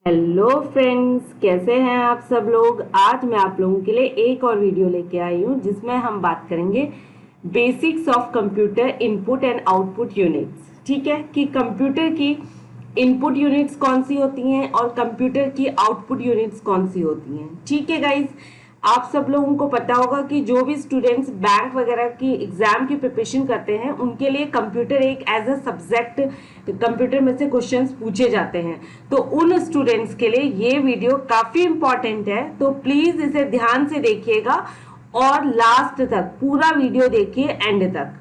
Hello friends, कैसे हैं आप सब लोग। आज मैं आप लोगों के लिए एक और वीडियो लेके आई हूँ जिसमें हम बात करेंगे basics of computer input and output units. ठीक है कि कंप्यूटर की इनपुट यूनिट्स कौन सी होती हैं और कंप्यूटर की आउटपुट यूनिट्स कौन सी होती हैं। ठीक है गाइज, आप सब लोगों को पता होगा कि जो भी स्टूडेंट्स बैंक वगैरह की एग्जाम की प्रिपरेशन करते हैं उनके लिए कंप्यूटर एक एज अ सब्जेक्ट कंप्यूटर में से क्वेश्चंस पूछे जाते हैं। तो उन स्टूडेंट्स के लिए ये वीडियो काफी इंपॉर्टेंट है, तो प्लीज इसे ध्यान से देखिएगा और लास्ट तक पूरा वीडियो देखिए एंड तक।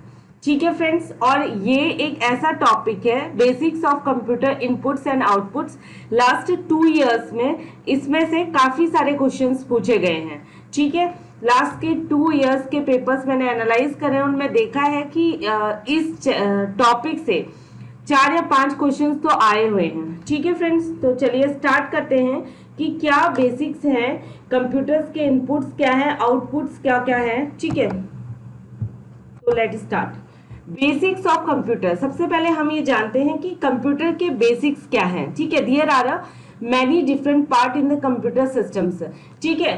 ठीक है फ्रेंड्स, और ये एक ऐसा टॉपिक है basics of computer inputs and outputs. Last 2 years में इसमें से काफी सारे क्वेश्चंस पूछे गए हैं। ठीक है, लास्ट के 2 इयर्स के पेपर्स मैंने एनालाइज करे, उनमें देखा है कि इस टॉपिक से 4 या 5 क्वेश्चंस तो आए हुए हैं। ठीक है फ्रेंड्स, तो चलिए स्टार्ट करते हैं कि क्या बेसिक्स हैं कंप्यूटर्स के, इनपुट्स क्या है, आउटपुट्स क्या क्या है। ठीक है, तो let start. Basics of computer, सबसे पहले हम ये जानते हैं कि कंप्यूटर के बेसिक्स क्या हैं। ठीक है, there are many different part in the computer systems. ठीक है,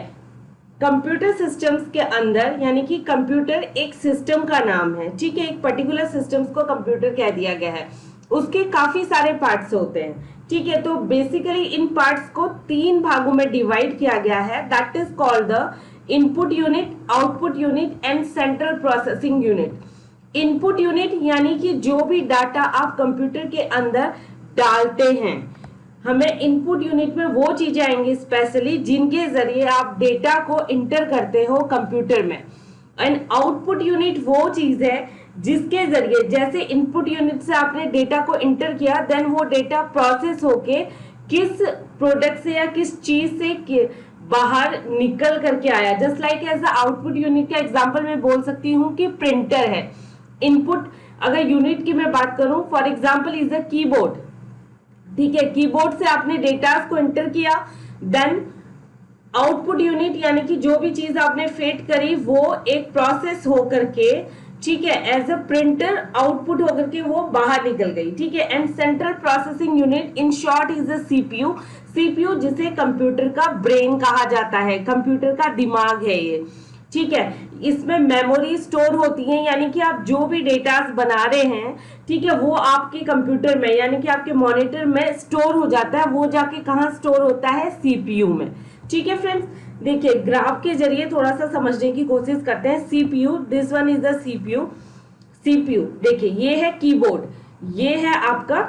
कंप्यूटर सिस्टम्स के अंदर यानी कि कंप्यूटर एक सिस्टम का नाम है। ठीक है, एक पर्टिकुलर सिस्टम्स को कंप्यूटर कह दिया गया है, उसके काफी सारे पार्ट्स होते हैं। ठीक है, तो बेसिकली इन पार्ट्स को 3 भागों में डिवाइड किया गया है, that is called the input unit, output unit and central processing unit. Input unit यानी कि जो भी डाटा आप कंप्यूटर के अंदर डालते हैं, हमें इनपुट यूनिट में वो चीजें आएंगी स्पेशली जिनके जरिए आप डेटा को इंटर करते हो कंप्यूटर में। एंड आउटपुट यूनिट वो चीज है जिसके जरिए, जैसे इनपुट यूनिट से आपने डेटा को इंटर किया, देन वो डेटा प्रोसेस होके किस प्रोडक्ट से या किस चीज से बाहर निकल करके आया। Just like as a output unit का एग्जांपल मैं बोल सकती हूँ कि प्रिंटर है। इनपुट अगर यूनिट की मैं बात करूं, for example is a keyboard. ठीक है, कीबोर्ड से आपने डेटा को एंटर किया, देन आउटपुट यूनिट यानी कि जो भी चीज आपने फेड करी वो एक प्रोसेस हो करके, ठीक है, एज अ प्रिंटर आउटपुट होकर के वो बाहर निकल गई। ठीक है, and central processing unit in short is a CPU. CPU जिसे कंप्यूटर का ब्रेन कहा जाता है, कंप्यूटर का दिमाग है ये। ठीक है, इसमें मेमोरी स्टोर होती है, यानी कि आप जो भी डेटा बना रहे हैं, ठीक है, वो आपके कंप्यूटर में यानी कि आपके मॉनिटर में स्टोर हो जाता है। वो जाके कहाँ स्टोर होता है? सीपीयू में। ठीक है फ्रेंड्स, देखिए ग्राफ के जरिए थोड़ा सा समझने की कोशिश करते हैं। CPU, this one is the CPU. CPU देखिए ये है कीबोर्ड, ये है आपका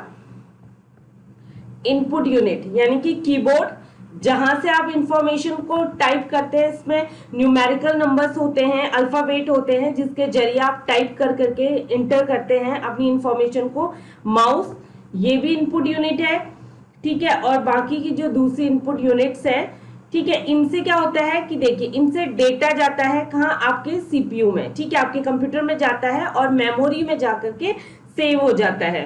इनपुट यूनिट यानी कि कीबोर्ड, जहां से आप इंफॉर्मेशन को टाइप करते हैं। इसमें न्यूमेरिकल नंबर्स होते हैं, अल्फाबेट होते हैं, जिसके जरिए आप टाइप कर करके इंटर करते हैं अपनी इंफॉर्मेशन को। माउस, ये भी इनपुट यूनिट है। ठीक है, और बाकी की जो दूसरी इनपुट यूनिट्स हैं, ठीक है, इनसे क्या होता है कि देखिए इनसे डेटा जाता है कहाँ? आपके सीपीयू में। ठीक है, आपके कंप्यूटर में जाता है और मेमोरी में जाकर के सेव हो जाता है।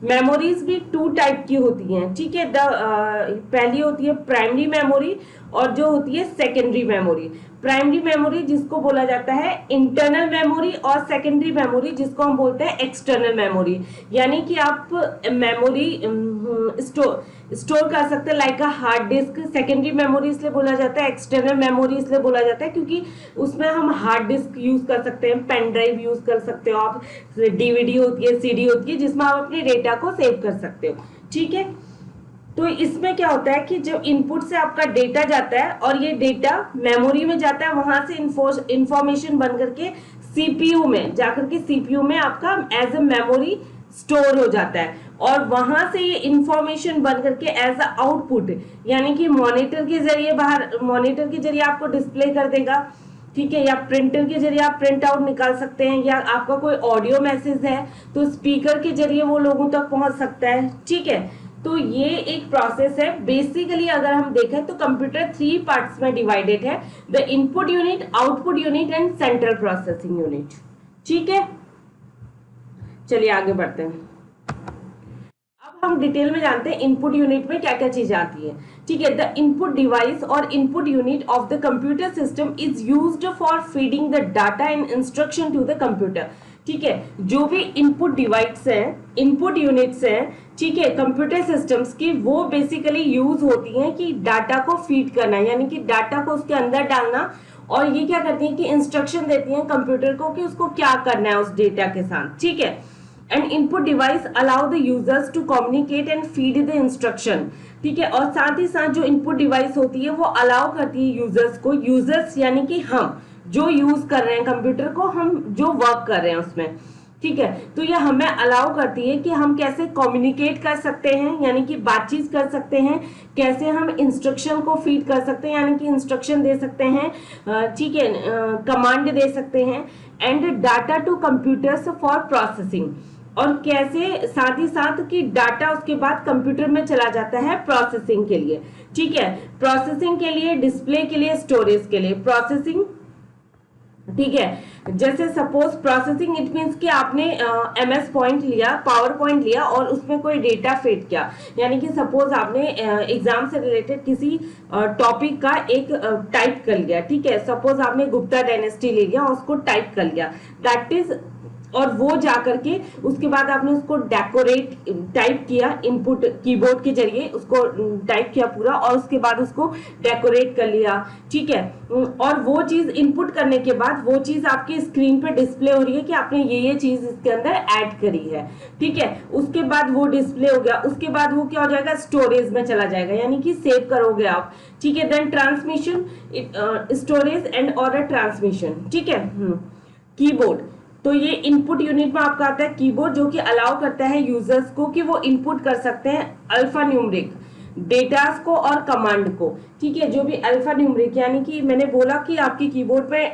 मेमोरीज भी 2 टाइप की होती हैं। ठीक है, पहली होती है प्राइमरी मेमोरी और जो होती है सेकेंडरी मेमोरी। प्राइमरी मेमोरी जिसको बोला जाता है इंटरनल मेमोरी, और सेकेंडरी मेमोरी जिसको हम बोलते हैं एक्सटर्नल मेमोरी। यानी कि आप मेमोरी स्टोर कर सकते हैं like a hard disk. Secondary memory इसलिए बोला जाता है, एक्सटर्नल मेमोरी इसलिए बोला जाता है क्योंकि उसमें हम हार्ड डिस्क यूज कर सकते हैं, पेन ड्राइव यूज कर सकते हो आप, डीवीडी होती है, सीडी होती है, जिसमें आप अपने डेटा को सेव कर सकते हो। ठीक है, तो इसमें क्या होता है कि जब इनपुट से आपका डेटा जाता है और ये डेटा मेमोरी में जाता है, वहां से इंफॉर्मेशन बन करके सीपीयू में जाकर के सीपीयू में आपका एज अ मेमोरी स्टोर हो जाता है, और वहां से ये इंफॉर्मेशन बन करके एज अ आउटपुट यानी कि मॉनिटर के जरिए बाहर, मॉनिटर के जरिए आपको डिस्प्ले कर देगा। ठीक है, या प्रिंटर के जरिए आप प्रिंट आउट निकाल सकते हैं, या आपका कोई ऑडियो मैसेज है तो स्पीकर के जरिए वो लोगों तक पहुंच सकता है। ठीक है, तो ये एक प्रोसेस है। बेसिकली अगर हम देखें तो कंप्यूटर 3 पार्ट्स में डिवाइडेड है, the input unit, output unit and central processing unit. ठीक है, चलिए आगे बढ़ते हैं। अब हम डिटेल में जानते हैं इनपुट यूनिट में क्या क्या चीजें आती है। ठीक है, द इनपुट डिवाइस और input unit of the computer system is used for feeding the data and instruction to the computer. ठीक है, जो भी इनपुट डिवाइस है, इनपुट यूनिट्स है, ठीक है, कंप्यूटर सिस्टम्स की, वो बेसिकली यूज होती हैं कि डाटा को फीड करना, यानी कि डाटा को उसके अंदर डालना, और ये क्या करती हैं कि इंस्ट्रक्शन देती हैं कंप्यूटर को कि उसको क्या करना है उस डेटा के साथ, ठीक है। And input device allow the users to communicate and feed the instruction, ठीक है। और साथ ही साथ जो इनपुट डिवाइस होती है वो अलाउ करती है यूजर्स को, यूजर्स यानी कि हम जो यूज कर रहे हैं कंप्यूटर को, हम जो वर्क कर रहे हैं उसमें, ठीक है। तो ये हमें अलाउ करती है कि हम कैसे कम्युनिकेट कर सकते हैं, यानी कि बातचीत कर सकते हैं, कैसे हम इंस्ट्रक्शन को फीड कर सकते हैं, यानी कि इंस्ट्रक्शन दे सकते हैं, ठीक है, कमांड दे सकते हैं, and data to computers for processing, और कैसे साथ ही साथ कि डाटा उसके बाद कंप्यूटर में चला जाता है प्रोसेसिंग के लिए, ठीक है, प्रोसेसिंग के लिए, डिस्प्ले के लिए, स्टोरेज के लिए, प्रोसेसिंग, ठीक है। जैसे सपोज प्रोसेसिंग, इट मींस कि आपने एमएस पॉइंट लिया, पावर पॉइंट लिया और उसमें कोई डेटा फीड किया, यानी कि सपोज आपने एग्जाम से रिलेटेड किसी टॉपिक का एक टाइप कर लिया, ठीक है, सपोज आपने गुप्ता डायनेस्टी ले लिया और उसको टाइप कर लिया, दैट इज, और वो जाकर के उसके बाद आपने उसको डेकोरेट टाइप किया, इनपुट कीबोर्ड के जरिए उसको टाइप किया पूरा, और उसके बाद उसको डेकोरेट कर लिया, ठीक है। और वो चीज इनपुट करने के बाद वो चीज आपकी स्क्रीन पे डिस्प्ले हो रही है कि आपने ये चीज इसके अंदर ऐड करी है, ठीक है। उसके बाद वो डिस्प्ले हो गया, उसके बाद वो क्या हो जाएगा, स्टोरेज में चला जाएगा, यानी कि सेव करोगे आप, ठीक है। देन ट्रांसमिशन, स्टोरेज एंड और ट्रांसमिशन, ठीक है। कीबोर्ड, तो ये इनपुट यूनिट में आपका आता है कीबोर्ड, जो कि अलाउ करता है यूजर्स को कि वो इनपुट कर सकते हैं अल्फा न्यूमरिक डेटास को और कमांड को, ठीक है। जो भी अल्फा न्यूमरिक, यानी कि मैंने बोला कि आपकी कीबोर्ड पे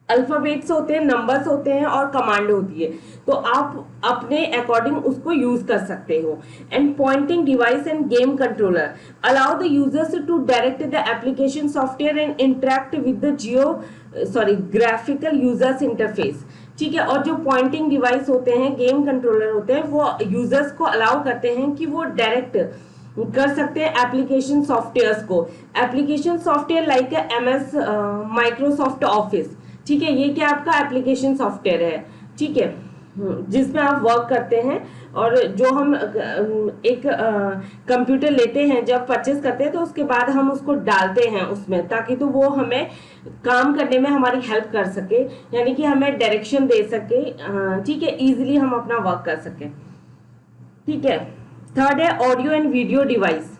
अल्फाबेट्स होते हैं, नंबर्स होते हैं और कमांड होती है, तो आप अपने अकॉर्डिंग उसको यूज कर सकते हो। And pointing device and game controller allow the users to direct the application software and interact with the graphical users interface, ठीक है। और जो पॉइंटिंग डिवाइस होते हैं, गेम कंट्रोलर होते हैं, वो यूजर्स को अलाउ करते हैं कि वो डायरेक्ट कर सकते हैं एप्लीकेशन सॉफ्टवेयर्स को, application software like MS Microsoft office, ठीक है। ये क्या आपका एप्लीकेशन सॉफ्टवेयर है, ठीक है, जिसमें आप वर्क करते हैं। और जो हम एक कंप्यूटर लेते हैं, जब परचेस करते हैं तो उसके बाद हम उसको डालते हैं उसमें, ताकि तो वो हमें काम करने में हमारी हेल्प कर सके, यानी कि हमें डायरेक्शन दे सके, ठीक है, इजीली हम अपना वर्क कर सके, ठीक है। थर्ड है ऑडियो एंड वीडियो डिवाइस,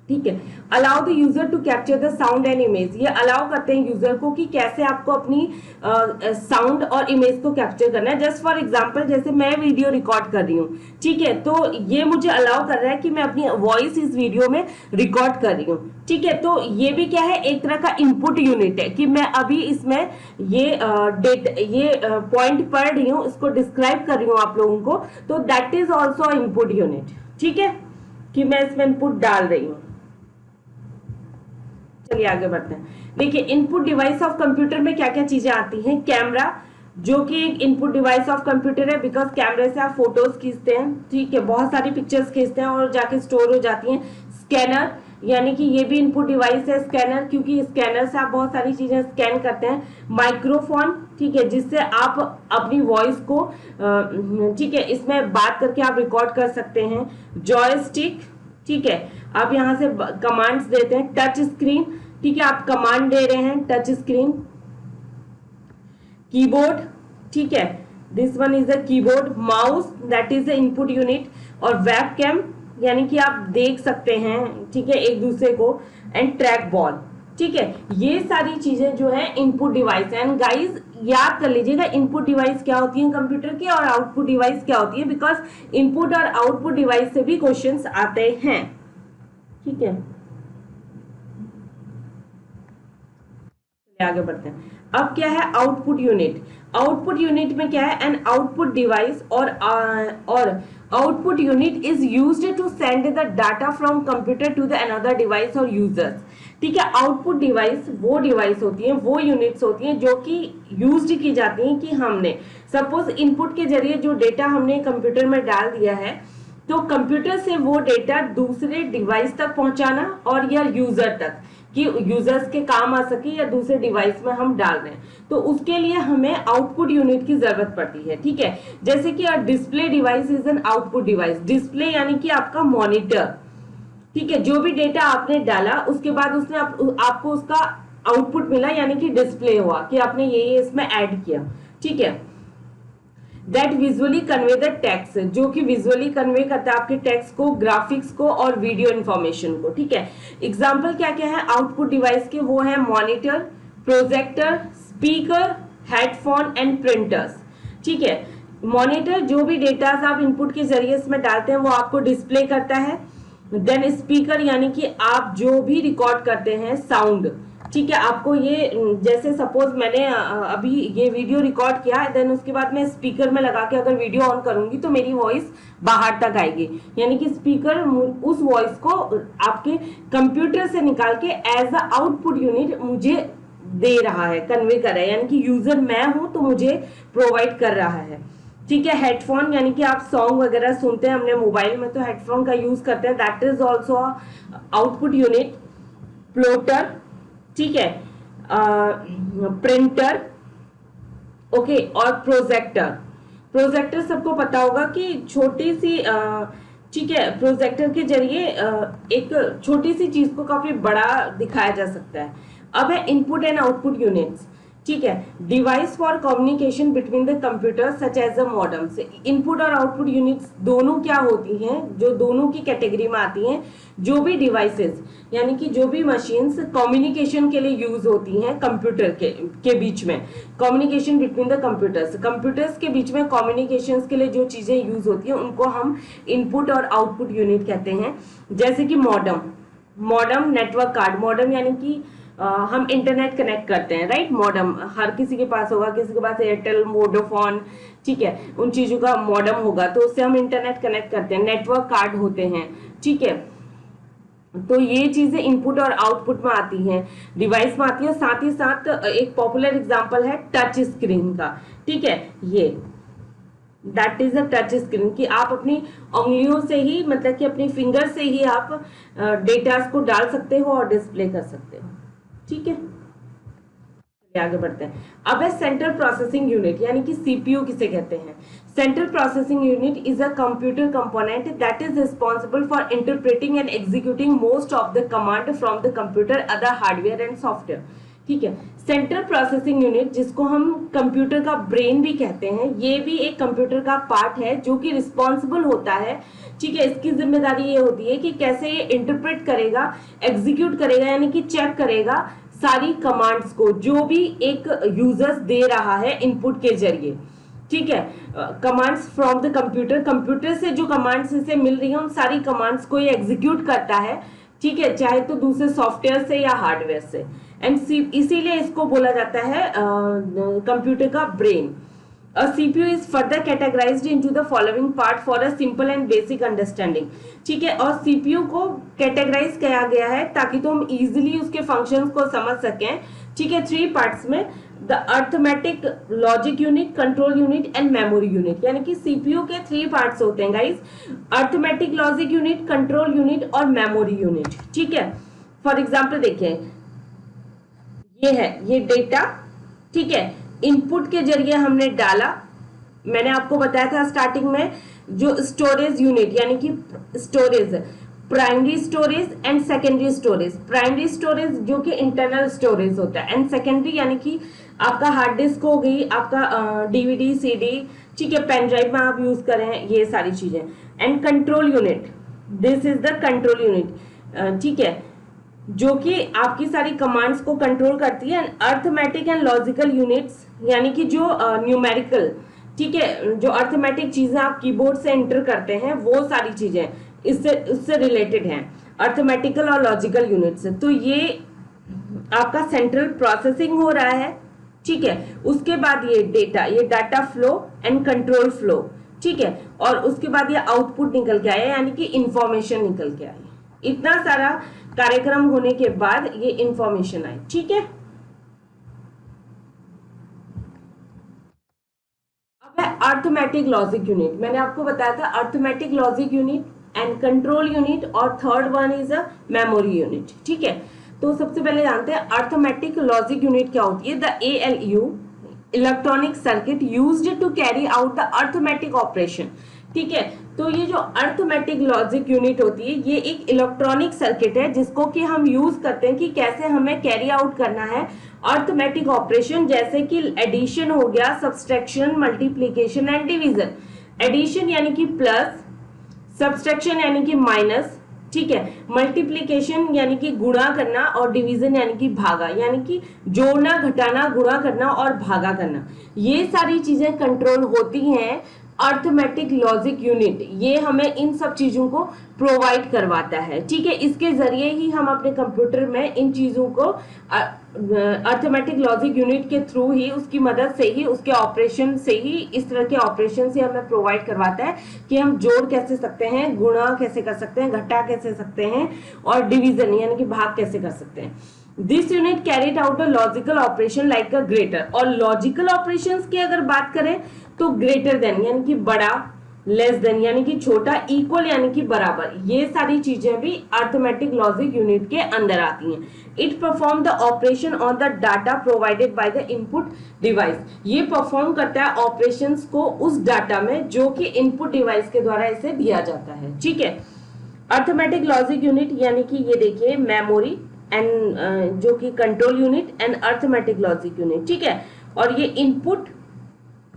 ठीक है। Allow the user to capture the sound and image, ये अलाउ करते हैं यूजर को कि कैसे आपको अपनी साउंड और इमेज को कैप्चर करना है। जस्ट फॉर एग्जांपल, जैसे मैं वीडियो रिकॉर्ड कर रही हूँ, ठीक है, तो ये मुझे अलाउ कर रहा है कि मैं अपनी वॉइस इस वीडियो में रिकॉर्ड कर रही हूँ, ठीक है। तो ये भी क्या है, एक तरह का इनपुट यूनिट है कि मैं अभी इसमें ये पॉइंट पढ़ रही हूँ, इसको डिस्क्राइब कर रही हूँ आप लोगों को, तो that is also input unit, ठीक है, कि मैं इसमें इनपुट डाल रही हूँ। चलिए आगे बढ़ते हैं। देखिए इनपुट डिवाइस ऑफ कंप्यूटर में क्या क्या चीजें आती हैं। कैमरा, जो कि एक इनपुट डिवाइस ऑफ कंप्यूटर है, बिकॉज कैमरे से आप फोटोज खींचते हैं, ठीक है, बहुत सारी पिक्चर्स खींचते हैं और जाके स्टोर हो जाती हैं। स्कैनर, यानी कि ये भी इनपुट डिवाइस है स्कैनर, क्योंकि स्कैनर से आप बहुत सारी चीजें स्कैन करते हैं। माइक्रोफोन, ठीक है, जिससे आप अपनी वॉइस को, ठीक है, इसमें बात करके आप रिकॉर्ड कर सकते हैं। जॉयस्टिक, ठीक है, आप यहाँ से कमांड्स देते हैं। टच स्क्रीन, ठीक है, आप कमांड दे रहे हैं, टच स्क्रीन। कीबोर्ड, ठीक है, this one is a keyboard. Mouse, that is a input unit. और वेबकैम, यानी कि आप देख सकते हैं, ठीक है, एक दूसरे को। एंड ट्रैक बॉल, ठीक है, ये सारी चीजें जो है इनपुट डिवाइस है। एंड गाइस याद कर लीजिएगा इनपुट डिवाइस क्या होती है कंप्यूटर की और आउटपुट डिवाइस क्या होती है, बिकॉज इनपुट और आउटपुट डिवाइस से भी क्वेश्चंस आते हैं, ठीक है। आगे बढ़ते हैं। अब क्या है आउटपुट यूनिट। आउटपुट यूनिट में क्या है, एन आउटपुट डिवाइस और output unit is used to send the data from computer to the another device और यूजर्स, ठीक है। आउटपुट डिवाइस वो डिवाइस होती हैं, वो यूनिट्स होती हैं जो कि यूज्ड की जाती हैं कि हमने सपोज इनपुट के जरिए जो डेटा हमने कंप्यूटर में डाल दिया है, तो कंप्यूटर से वो डेटा दूसरे डिवाइस तक पहुंचाना और या यूजर तक, कि यूजर्स के काम आ सके या दूसरे डिवाइस में हम डाल रहे हैं, तो उसके लिए हमें आउटपुट यूनिट की जरूरत पड़ती है। ठीक है, जैसे कि display device is an output device. Display यानी कि आपका मॉनिटर। ठीक है, जो भी डेटा आपने डाला उसके बाद उसने आपको उसका आउटपुट मिला, यानी कि डिस्प्ले हुआ कि आपने ये इसमें ऐड किया। ठीक है, that visually convey the text, जो कि विजुअली कन्वे करता है आपके टेक्स्ट को, ग्राफिक्स को और वीडियो इंफॉर्मेशन को। ठीक है, एग्जाम्पल क्या क्या है आउटपुट डिवाइस के, वो है monitor, projector, speaker, headphone and printers. ठीक है, मॉनिटर जो भी डेटा आप इनपुट के जरिए इसमें डालते हैं वो आपको डिस्प्ले करता है। देन स्पीकर यानी कि आप जो भी रिकॉर्ड करते हैं साउंड, ठीक है, आपको ये जैसे सपोज मैंने अभी ये वीडियो रिकॉर्ड किया, देन उसके बाद मैं स्पीकर में लगा के अगर वीडियो ऑन करूंगी तो मेरी वॉइस बाहर तक आएगी, यानी कि स्पीकर उस वॉइस को आपके कंप्यूटर से निकाल के एज अ आउटपुट यूनिट मुझे दे रहा है, कन्वे कर रहा है, यानी कि यूजर मैं हूं तो मुझे प्रोवाइड कर रहा है। ठीक है, हेडफोन यानी कि आप सॉन्ग वगैरह सुनते हैं हमने मोबाइल में तो हेडफोन का यूज करते हैं, that is also output unit. Plotter, ठीक है, प्रिंटर, ओके, और प्रोजेक्टर। प्रोजेक्टर सबको पता होगा कि छोटी सी ठीक है, प्रोजेक्टर के जरिए एक छोटी सी चीज को काफी बड़ा दिखाया जा सकता है। अब है इनपुट एंड आउटपुट यूनिट्स। ठीक है, device for communication between the computer such as a modem. से इनपुट और आउटपुट यूनिट्स दोनों क्या होती हैं, जो दोनों की कैटेगरी में आती हैं, जो भी डिवाइसेस यानी कि जो भी मशीन्स कम्युनिकेशन के लिए यूज होती हैं कंप्यूटर के बीच में, कम्युनिकेशन बिटवीन द कंप्यूटर्स के बीच में कम्युनिकेशन के लिए जो चीजें यूज होती हैं उनको हम इनपुट और आउटपुट यूनिट कहते हैं। जैसे कि मॉडेम नेटवर्क कार्ड, मॉडेम यानी कि हम इंटरनेट कनेक्ट करते हैं, राइट। मॉडेम हर किसी के पास होगा, किसी के पास एयरटेल, वोडाफोन, ठीक है, उन चीजों का मॉडेम होगा तो उससे हम इंटरनेट कनेक्ट करते हैं। नेटवर्क कार्ड होते हैं, ठीक है, तो ये चीजें इनपुट और आउटपुट में आती हैं, डिवाइस में आती है। साथ ही साथ एक पॉपुलर एग्जांपल है टच स्क्रीन का। ठीक है, ये that is a touch screen, कि आप अपनी उंगलियों से ही, मतलब कि अपनी फिंगर से ही आप डेटा को डाल सकते हो और डिस्प्ले कर सकते हो। ठीक है, आगे बढ़ते हैं। अब है सेंट्रल प्रोसेसिंग यूनिट, यानी कि सीपीयू किसे कहते हैं। Central processing unit is a computer component that is responsible for interpreting and executing most of the command from the computer, other hardware and software. ठीक है, सेंट्रल प्रोसेसिंग यूनिट, जिसको हम computer का ब्रेन भी कहते हैं, ये भी एक कंप्यूटर का पार्ट है जो कि रिस्पॉन्सिबल होता है। ठीक है, इसकी जिम्मेदारी ये होती है कि कैसे ये इंटरप्रेट करेगा, एग्जीक्यूट करेगा, यानी कि चेक करेगा सारी कमांड्स को जो भी एक यूजर्स दे रहा है इनपुट के जरिए। ठीक है, कमांड्स फ्रॉम द कंप्यूटर से जो कमांड्स इसे मिल रही है उन सारी कमांड्स को ये एग्जीक्यूट करता है। ठीक है, चाहे तो दूसरे सॉफ्टवेयर से या हार्डवेयर से, एंड इसीलिए इसको बोला जाता है कंप्यूटर का brain. A CPU is further categorized into the following part for a simple and basic understanding. ठीक है, और CPU को कैटेगराइज किया गया है ताकि तो हम इजीली उसके फंक्शंस को समझ सकें। ठीक है, 3 पार्ट्स में, the arithmetic, logic unit, control unit and memory unit, यानी कि CPU के 3 पार्ट्स होते हैं guys, arithmetic, logic unit, control unit और मेमोरी यूनिट। ठीक है, फॉर एग्जाम्पल देखिए, ये है ये डेटा, ठीक है, इनपुट के जरिए हमने डाला। मैंने आपको बताया था स्टार्टिंग में, जो स्टोरेज यूनिट यानी कि storage, primary storage and secondary storage. Primary storage जो कि इंटरनल स्टोरेज होता है, एंड सेकेंडरी यानी कि आपका हार्ड डिस्क हो गई, आपका डीवीडी, सीडी, ठीक है, पेन ड्राइव में आप यूज करें, ये सारी चीजें। And control unit, this is the control unit, ठीक है, जो कि आपकी सारी कमांड्स को कंट्रोल करती है। अर्थमेटिक एंड लॉजिकल यूनिट्स, यानी कि जो न्यूमेरिकल, ठीक है, जो अर्थमेटिक चीजें आप कीबोर्ड से एंटर करते हैं वो सारी चीजें इससे रिलेटेड हैं, अर्थमेटिकल और लॉजिकल यूनिट्स। तो ये आपका सेंट्रल प्रोसेसिंग हो रहा है। ठीक है, उसके बाद ये data flow and control flow, ठीक है, और उसके बाद ये आउटपुट निकल के आया, यानी कि इंफॉर्मेशन निकल के आई। इतना सारा कार्यक्रम होने के बाद ये इंफॉर्मेशन आई। ठीक है, अब है अर्थमेटिक लॉजिक यूनिट, मैंने आपको बताया था arithmetic logic unit and control unit, और third one is a memory unit. ठीक है, तो सबसे पहले जानते हैं अर्थमेटिक लॉजिक यूनिट क्या होती है। The ALU electronic circuit used to carry out the arithmetic operation. ठीक है, तो ये जो अर्थमेटिक लॉजिक यूनिट होती है ये एक इलेक्ट्रॉनिक सर्किट है जिसको कि हम यूज करते हैं कि कैसे हमें कैरी आउट करना है अर्थमेटिक ऑपरेशन, जैसे कि एडिशन हो गया, subtraction, multiplication and division. Addition यानी कि प्लस, सब्सट्रैक्शन यानी कि माइनस, ठीक है, मल्टीप्लीकेशन यानी कि गुणा करना, और डिवीजन यानी कि भागा, यानी कि जोड़ना, घटाना, गुणा करना और भागा करना। ये सारी चीजें कंट्रोल होती हैं अर्थमेटिक लॉजिक यूनिट, ये हमें इन सब चीजों को प्रोवाइड करवाता है। ठीक है, इसके जरिए ही हम अपने कंप्यूटर में इन चीजों को अर्थमेटिक लॉजिक यूनिट के थ्रू ही, उसकी मदद से ही, उसके ऑपरेशन से ही, इस तरह के ऑपरेशन से हमें प्रोवाइड करवाता है कि हम जोड़ कैसे सकते हैं, गुणा कैसे कर सकते हैं, घटा कैसे सकते हैं, और डिवीजन यानी कि भाग कैसे कर सकते हैं। This unit carried out a logical operation like a greater. और लॉजिकल ऑपरेशंस की अगर बात करें तो ग्रेटर देन यानी कि बड़ा, लेस देन यानी कि छोटा, इक्वल यानी कि बराबर, ये सारी चीजें भी अर्थमेटिक लॉजिक यूनिट के अंदर आती हैं। It perform the operation on the data provided by the input device. ये परफॉर्म करता है ऑपरेशंस को उस डाटा में जो कि इनपुट डिवाइस के द्वारा इसे दिया जाता है। ठीक है, अर्थमेटिक लॉजिक यूनिट यानी कि ये देखिए मेमोरी एंड जो कि control unit and arithmetic logic unit. ठीक है, और ये इनपुट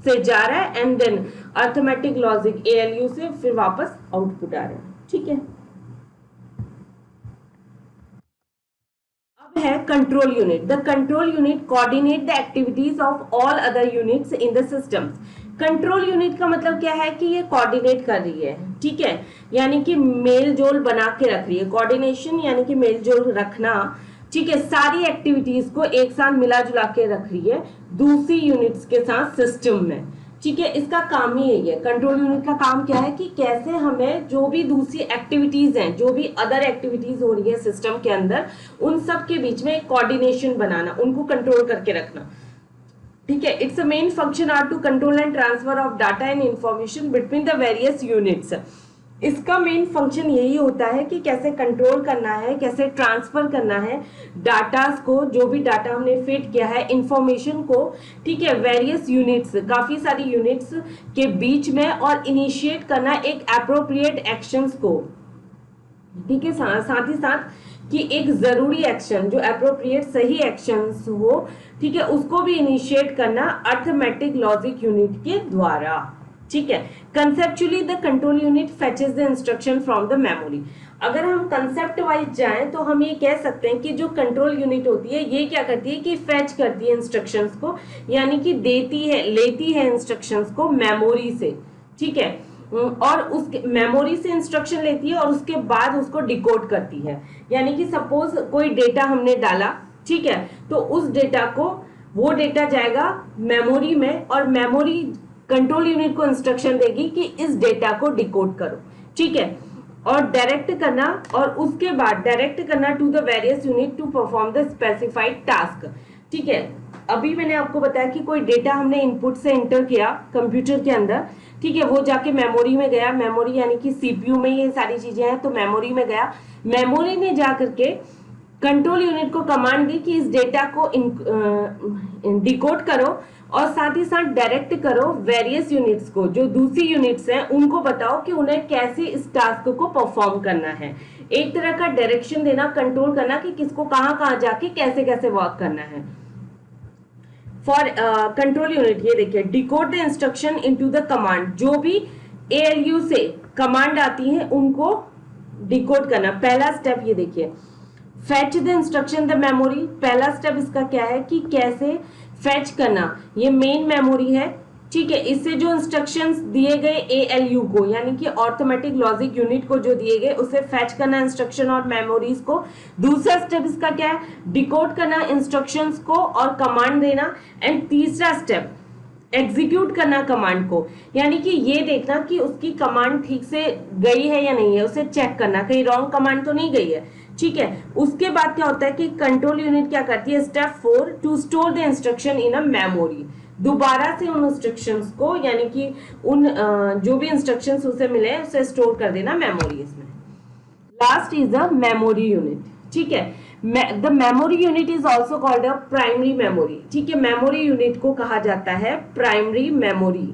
से जा रहा है and then arithmetic logic ALU से फिर वापस आउटपुट आ रहा है। ठीक है, अब है control unit. The control unit coordinate the activities of all other units in the systems. Control unit का मतलब क्या है कि ये कोऑर्डिनेट कर रही है। ठीक है, यानी कि मेल जोल बना के रख रही है। कोऑर्डिनेशन यानी कि मेल जोल रखना। ठीक है, सारी एक्टिविटीज को एक साथ मिला जुला के रख रही है दूसरी यूनिट्स के साथ सिस्टम में। ठीक है, इसका काम ही यही है। कंट्रोल यूनिट का काम क्या है कि कैसे हमें जो भी दूसरी एक्टिविटीज हैं, जो भी अदर एक्टिविटीज हो रही है सिस्टम के अंदर, उन सब के बीच में एक कोऑर्डिनेशन बनाना, उनको कंट्रोल करके रखना। ठीक है, it's a main function are to control and transfer of data and information between the various units. इसका मेन फंक्शन यही होता है कि कैसे कंट्रोल करना है, कैसे ट्रांसफर करना है डाटास को, जो भी डाटा हमने फीड किया है, इंफॉर्मेशन को। ठीक है, वेरियस यूनिट्स, काफी सारी यूनिट्स के बीच में, और इनिशिएट करना एक एप्रोप्रिएट एक्शंस को। ठीक है, साथ ही साथ कि एक जरूरी एक्शन जो एप्रोप्रिएट सही एक्शंस हो, ठीक है, उसको भी इनिशिएट करना अर्थमेटिक लॉजिक यूनिट के द्वारा। ठीक है, conceptually the control unit फेचेस the instruction from the memory. अगर हम कंसेप्ट वाइज जाएं तो हम ये कह सकते हैं कि जो कंट्रोल यूनिट होती है ये क्या करती है कि फेच करती है इंस्ट्रक्शंस को, यानी कि देती है, लेती है इंस्ट्रक्शंस को मेमोरी से। ठीक है, और उसके मेमोरी से इंस्ट्रक्शन लेती है और उसके बाद उसको डिकोड करती है। यानी कि सपोज कोई डेटा हमने डाला, ठीक है, तो उस डेटा को, वो डेटा जाएगा मेमोरी में, और मेमोरी कंट्रोल यूनिट को इंस्ट्रक्शन देगी कि इस डेटा को डिकोड करो। ठीक है, और डायरेक्ट करना, और उसके बाद डायरेक्ट करना to the various unit to perform the specified task. ठीक है, अभी मैंने आपको बताया कि कोई डेटा हमने इनपुट से एंटर किया कंप्यूटर के अंदर, ठीक है, वो जाके मेमोरी में गया, मेमोरी यानी कि CPU में ये सारी चीजें हैं, तो मेमोरी में गया, मेमोरी ने जा करके कंट्रोल यूनिट को कमांड दी कि इस डेटा को डिकोड करो, और साथ ही साथ डायरेक्ट करो वेरियस यूनिट्स को, जो दूसरी यूनिट्स हैं उनको बताओ कि उन्हें कैसे इस टास्क को परफॉर्म करना है। एक तरह का डायरेक्शन देना, कंट्रोल करना कि किसको कहाँ कहाँ जाके कैसे कैसे वर्क करना है। फॉर कंट्रोल यूनिट, ये देखिए, decode the instruction into the command, जो भी ALU से कमांड आती है उनको डिकोड करना। पहला स्टेप ये देखिए, fetch the instruction the memory. पहला स्टेप इसका क्या है कि कैसे फेच करना, ये मेन मेमोरी है, ठीक है, इससे जो इंस्ट्रक्शंस दिए गए ALU को, यानी कि अर्थमेटिक लॉजिक यूनिट को जो दिए गए, उसे फेच करना इंस्ट्रक्शन और मेमोरीज को। दूसरा स्टेप इसका क्या है, डिकोड करना इंस्ट्रक्शंस को और कमांड देना। एंड तीसरा स्टेप, एग्जीक्यूट करना कमांड को, यानी कि ये देखना कि उसकी कमांड ठीक से गई है या नहीं है, उसे चेक करना कहीं रॉन्ग कमांड तो नहीं गई है। ठीक है, उसके बाद क्या होता है कि कंट्रोल यूनिट क्या करती है, step 4, to store the instruction in a memory. दोबारा से उन इंस्ट्रक्शंस को, यानी कि उन जो भी इंस्ट्रक्शंस उसे मिले हैं उसे स्टोर कर देना मेमोरीज में। Last is the memory unit, ठीक है। The memory unit is also called a primary memory, ठीक है। मेमोरी यूनिट को कहा जाता है primary memory.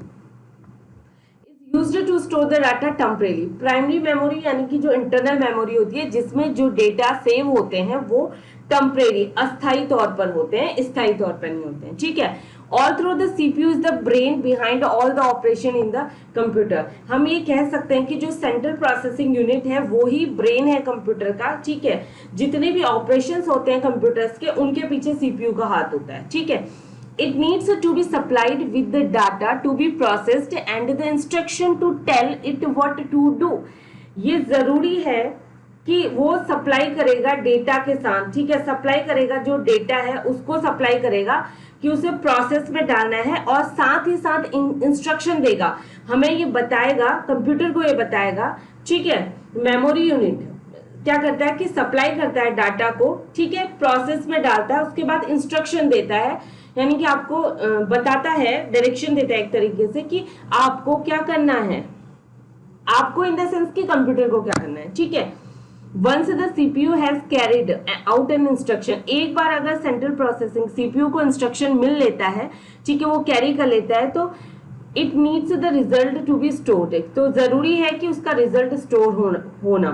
Used to store the data temporary. Primary memory यानी कि जो इंटरनल मेमोरी होती है जिसमें जो डेटा सेव होते हैं वो टेम्परेरी, अस्थायी तौर पर होते हैं, स्थायी तौर पर नहीं होते हैं, ठीक है। All through the CPU is the brain behind all the operation in the computer. हम ये कह सकते हैं कि जो सेंट्रल प्रोसेसिंग यूनिट है वो ही ब्रेन है कंप्यूटर का, ठीक है। जितने भी ऑपरेशंस होते हैं कंप्यूटर्स के उनके पीछे सीपीयू का हाथ होता है, ठीक है। It needs to be supplied with the data to be processed and the instruction to tell it what to do. ये जरूरी है कि वो सप्लाई करेगा डेटा के साथ, ठीक है। सप्लाई करेगा, जो डेटा है उसको सप्लाई करेगा कि उसे प्रोसेस में डालना है, और साथ ही साथ इंस्ट्रक्शन देगा, हमें ये बताएगा, कंप्यूटर को ये बताएगा, ठीक है। मेमोरी यूनिट क्या करता है कि सप्लाई करता है डाटा को, ठीक है, प्रोसेस में डालता है, उसके बाद इंस्ट्रक्शन देता है, यानी कि आपको बताता है, डायरेक्शन देता है एक तरीके से कि आपको क्या करना है, आपको इन द सेंस कि कंप्यूटर को क्या करना है, ठीक है। Once the CPU has carried out an instruction, एक बार अगर सेंट्रल प्रोसेसिंग सीपीयू को इंस्ट्रक्शन मिल लेता है, ठीक है, वो कैरी कर लेता है, तो it needs the result to be stored, तो जरूरी है कि उसका रिजल्ट स्टोर होना।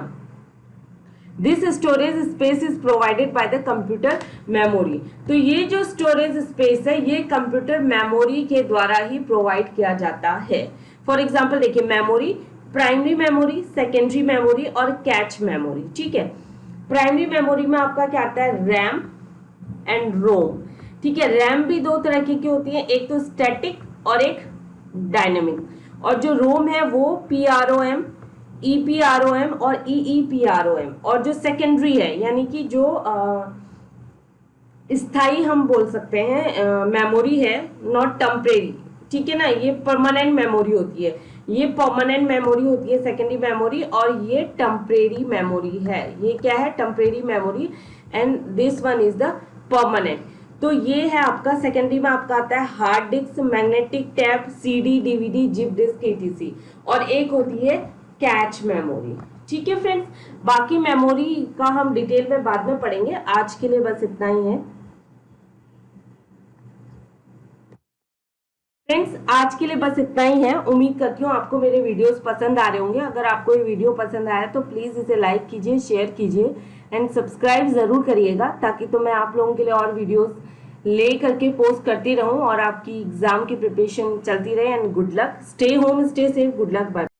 This storage space is provided by the computer memory. तो ये जो स्टोरेज स्पेस है ये कंप्यूटर मेमोरी के द्वारा ही प्रोवाइड किया जाता है। फॉर एग्जांपल देखिए, memory, primary memory, secondary memory और कैच मेमोरी, ठीक है। प्राइमरी मेमोरी में आपका क्या आता है, रैम एंड रोम, ठीक है। रैम भी दो तरह की होती है, एक तो स्टैटिक और एक डायनेमिक, और जो रोम है वो PROM, EPROM और EEPROM, और जो सेकेंडरी है यानी कि जो स्थाई हम बोल सकते हैं मेमोरी है, नॉट टेम्परेरी, ठीक है ना, ये परमानेंट मेमोरी होती है, ये परमानेंट मेमोरी होती है सेकेंडरी मेमोरी, और ये टेम्परेरी मेमोरी है। ये क्या है, temporary memory, and this one is the permanent. तो ये है आपका सेकेंडरी में आपका आता है hard disk, magnetic tap, CD, DVD, zip disk, ETC, और एक होती है कैच मेमोरी, ठीक है फ्रेंड्स। बाकी मेमोरी का हम डिटेल में बाद में पढ़ेंगे, आज के लिए बस इतना ही है फ्रेंड्स, आज के लिए बस इतना ही है। उम्मीद करती हूँ आपको मेरे वीडियोस पसंद आ रहे होंगे। अगर आपको ये वीडियो पसंद आया तो प्लीज इसे लाइक कीजिए, शेयर कीजिए एंड सब्सक्राइब जरूर करिएगा, ताकि तो मैं आप लोगों के लिए और वीडियोस ले करके पोस्ट करती रहूं और आपकी एग्जाम की प्रिपरेशन चलती रहे। And good luck, stay home, stay safe, good luck, bye.